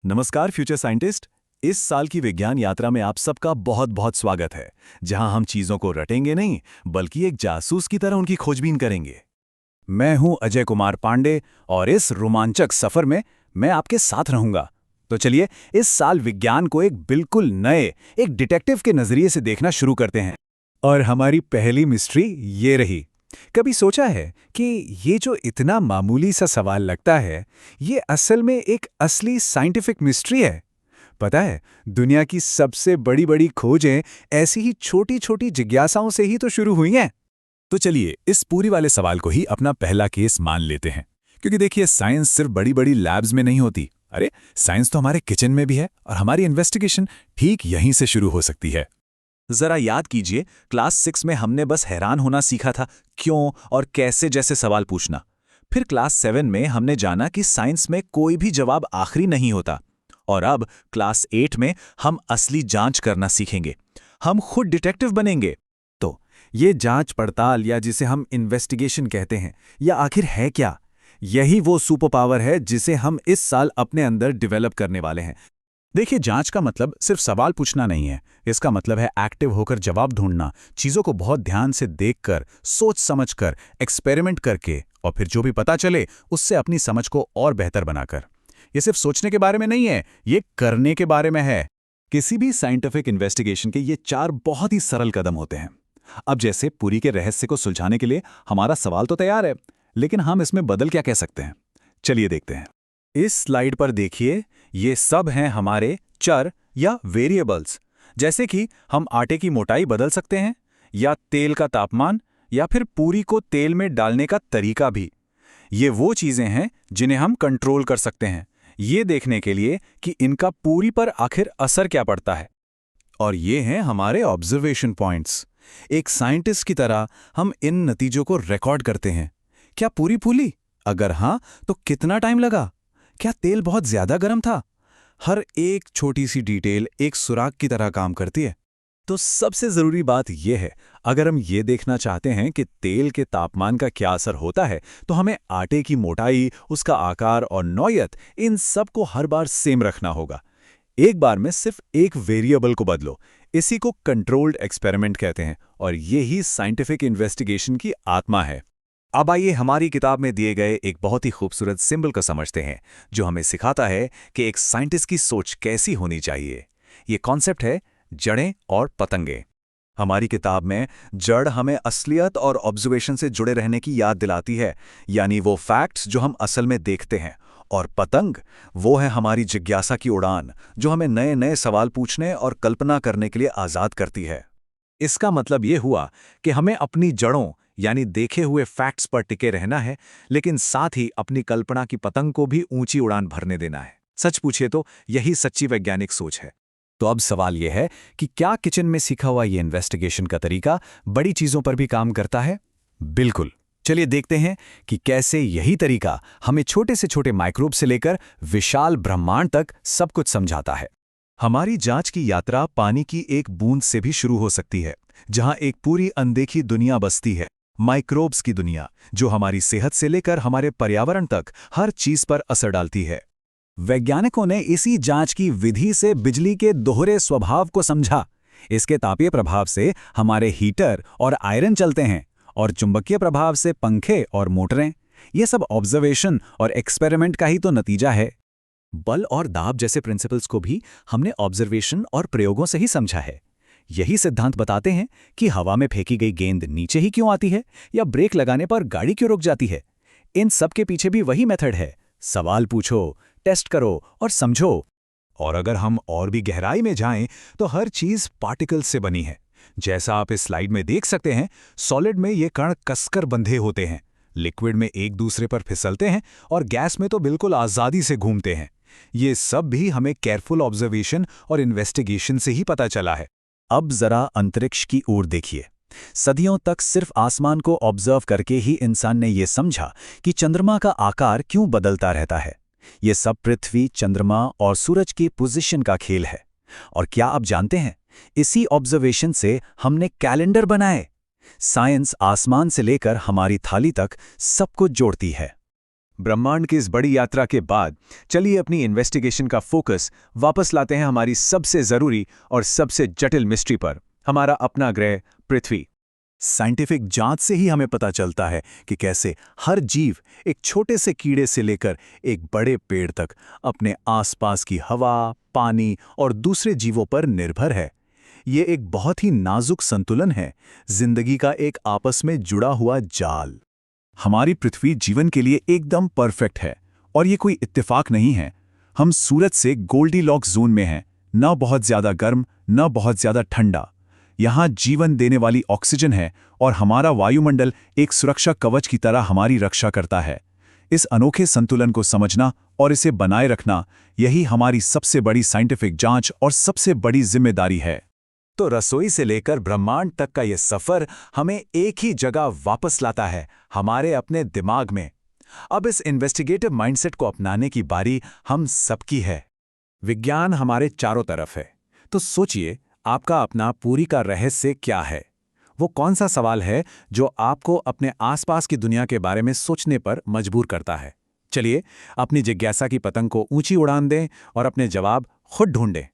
नमस्कार future scientist. इस साल की विज्ञान यात्रा में आप सबका बहुत बहुत स्वागत है, जहां हम चीजों को रटेंगे नहीं बल्कि एक जासूस की तरह उनकी खोजबीन करेंगे। मैं हूं अजय कुमार पांडे और इस रोमांचक सफर में मैं आपके साथ रहूंगा। तो चलिए इस साल विज्ञान को एक बिल्कुल नए, एक डिटेक्टिव के नजरिए से देखना शुरू करते हैं। और हमारी पहली मिस्ट्री ये रही। कभी सोचा है कि ये जो इतना मामूली सा सवाल लगता है, ये असल में एक असली साइंटिफिक मिस्ट्री है। पता है, दुनिया की सबसे बड़ी बड़ी खोजें ऐसी ही छोटी छोटी जिज्ञासाओं से ही तो शुरू हुई हैं। तो चलिए इस पूरी वाले सवाल को ही अपना पहला केस मान लेते हैं, क्योंकि देखिए साइंस सिर्फ बड़ी बड़ी लैब्स में नहीं होती। अरे, साइंस तो हमारे किचन में भी है और हमारी इन्वेस्टिगेशन ठीक यहीं से शुरू हो सकती है। जरा याद कीजिए, क्लास 6 में हमने बस हैरान होना सीखा था, क्यों और कैसे जैसे सवाल पूछना। फिर क्लास 7 में हमने जाना कि साइंस में कोई भी जवाब आखिरी नहीं होता। और अब क्लास 8 में हम असली जांच करना सीखेंगे। हम खुद डिटेक्टिव बनेंगे। तो ये जांच पड़ताल, या जिसे हम इन्वेस्टिगेशन कहते हैं, या आखिर है क्या? यही वो सुपर पावर है जिसे हम इस साल अपने अंदर डेवलप करने वाले हैं। देखिए, जांच का मतलब सिर्फ सवाल पूछना नहीं है। इसका मतलब है एक्टिव होकर जवाब ढूंढना, चीजों को बहुत ध्यान से देखकर, सोच समझकर, एक्सपेरिमेंट करके, और फिर जो भी पता चले उससे अपनी समझ को और बेहतर बनाकर। ये सिर्फ सोचने के बारे में नहीं है, ये करने के बारे में है। किसी भी साइंटिफिक इन्वेस्टिगेशन के ये 4 बहुत ही सरल कदम होते हैं। अब जैसे पुरी के रहस्य को सुलझाने के लिए हमारा सवाल तो तैयार है, लेकिन हम इसमें बदल क्या कह सकते हैं? चलिए देखते हैं। इस स्लाइड पर देखिए, ये सब हैं हमारे चर या वेरिएबल्स। जैसे कि हम आटे की मोटाई बदल सकते हैं, या तेल का तापमान, या फिर पूरी को तेल में डालने का तरीका भी। ये वो चीजें हैं जिन्हें हम कंट्रोल कर सकते हैं, ये देखने के लिए कि इनका पूरी पर आखिर असर क्या पड़ता है। और ये हैं हमारे ऑब्जर्वेशन पॉइंट्स। एक साइंटिस्ट की तरह हम इन नतीजों को रिकॉर्ड करते हैं। क्या पूरी फूली? अगर हां, तो कितना टाइम लगा? क्या तेल बहुत ज्यादा गर्म था? हर एक छोटी सी डिटेल एक सुराग की तरह काम करती है। तो सबसे जरूरी बात यह है, अगर हम ये देखना चाहते हैं कि तेल के तापमान का क्या असर होता है, तो हमें आटे की मोटाई, उसका आकार और नौयत, इन सब को हर बार सेम रखना होगा। एक बार में सिर्फ एक वेरिएबल को बदलो। इसी को कंट्रोल्ड एक्सपेरिमेंट कहते हैं, और यही साइंटिफिक इन्वेस्टिगेशन की आत्मा है। अब आइए हमारी किताब में दिए गए एक बहुत ही खूबसूरत सिंबल को समझते हैं, जो हमें सिखाता है कि एक साइंटिस्ट की सोच कैसी होनी चाहिए। ये कॉन्सेप्ट है जड़ें और पतंगे। हमारी किताब में जड़ हमें असलियत और ऑब्जर्वेशन से जुड़े रहने की याद दिलाती है, यानी वो फैक्ट्स जो हम असल में देखते हैं। और पतंग, वो है हमारी जिज्ञासा की उड़ान, जो हमें नए नए सवाल पूछने और कल्पना करने के लिए आज़ाद करती है। इसका मतलब ये हुआ कि हमें अपनी जड़ों, यानी देखे हुए फैक्ट्स पर टिके रहना है, लेकिन साथ ही अपनी कल्पना की पतंग को भी ऊंची उड़ान भरने देना है। सच पूछिए तो यही सच्ची वैज्ञानिक सोच है। तो अब सवाल यह है कि क्या किचन में सीखा हुआ ये इन्वेस्टिगेशन का तरीका बड़ी चीजों पर भी काम करता है? बिल्कुल। चलिए देखते हैं कि कैसे यही तरीका हमें छोटे से छोटे माइक्रोब से लेकर विशाल ब्रह्मांड तक सब कुछ समझाता है। हमारी जांच की यात्रा पानी की एक बूंद से भी शुरू हो सकती है, जहां एक पूरी अनदेखी दुनिया बसती है, माइक्रोब्स की दुनिया, जो हमारी सेहत से लेकर हमारे पर्यावरण तक हर चीज पर असर डालती है। वैज्ञानिकों ने इसी जांच की विधि से बिजली के दोहरे स्वभाव को समझा। इसके तापीय प्रभाव से हमारे हीटर और आयरन चलते हैं, और चुंबकीय प्रभाव से पंखे और मोटरें। ये सब ऑब्जर्वेशन और एक्सपेरिमेंट का ही तो नतीजा है। बल और दाब जैसे प्रिंसिपल्स को भी हमने ऑब्जर्वेशन और प्रयोगों से ही समझा है। यही सिद्धांत बताते हैं कि हवा में फेंकी गई गेंद नीचे ही क्यों आती है, या ब्रेक लगाने पर गाड़ी क्यों रुक जाती है। इन सब के पीछे भी वही मेथड है, सवाल पूछो, टेस्ट करो और समझो। और अगर हम और भी गहराई में जाएं, तो हर चीज पार्टिकल्स से बनी है। जैसा आप इस स्लाइड में देख सकते हैं, सॉलिड में ये कण कसकर बंधे होते हैं, लिक्विड में एक दूसरे पर फिसलते हैं, और गैस में तो बिल्कुल आजादी से घूमते हैं। ये सब भी हमें केयरफुल ऑब्जर्वेशन और इन्वेस्टिगेशन से ही पता चला है। अब जरा अंतरिक्ष की ओर देखिए। सदियों तक सिर्फ आसमान को ऑब्जर्व करके ही इंसान ने यह समझा कि चंद्रमा का आकार क्यों बदलता रहता है। ये सब पृथ्वी, चंद्रमा और सूरज की पोजीशन का खेल है। और क्या आप जानते हैं, इसी ऑब्जर्वेशन से हमने कैलेंडर बनाए। साइंस आसमान से लेकर हमारी थाली तक सब कुछ जोड़ती है। ब्रह्मांड की इस बड़ी यात्रा के बाद चलिए अपनी इन्वेस्टिगेशन का फोकस वापस लाते हैं हमारी सबसे जरूरी और सबसे जटिल मिस्ट्री पर, हमारा अपना ग्रह पृथ्वी। साइंटिफिक जांच से ही हमें पता चलता है कि कैसे हर जीव, एक छोटे से कीड़े से लेकर एक बड़े पेड़ तक, अपने आसपास की हवा, पानी और दूसरे जीवों पर निर्भर है। ये एक बहुत ही नाजुक संतुलन है, जिंदगी का एक आपस में जुड़ा हुआ जाल। हमारी पृथ्वी जीवन के लिए एकदम परफेक्ट है, और ये कोई इत्तेफाक नहीं है। हम सूरज से गोल्डीलॉक्स जोन में हैं, न बहुत ज्यादा गर्म न बहुत ज्यादा ठंडा। यहाँ जीवन देने वाली ऑक्सीजन है और हमारा वायुमंडल एक सुरक्षा कवच की तरह हमारी रक्षा करता है। इस अनोखे संतुलन को समझना और इसे बनाए रखना, यही हमारी सबसे बड़ी साइंटिफिक जांच और सबसे बड़ी जिम्मेदारी है। तो रसोई से लेकर ब्रह्मांड तक का ये सफर हमें एक ही जगह वापस लाता है, हमारे अपने दिमाग में। अब इस इन्वेस्टिगेटिव माइंडसेट को अपनाने की बारी हम सबकी है। विज्ञान हमारे चारों तरफ है, तो सोचिए आपका अपना पूरी का रहस्य क्या है? वो कौन सा सवाल है जो आपको अपने आसपास की दुनिया के बारे में सोचने पर मजबूर करता है? चलिए अपनी जिज्ञासा की पतंग को ऊंची उड़ान दें और अपने जवाब खुद ढूंढें।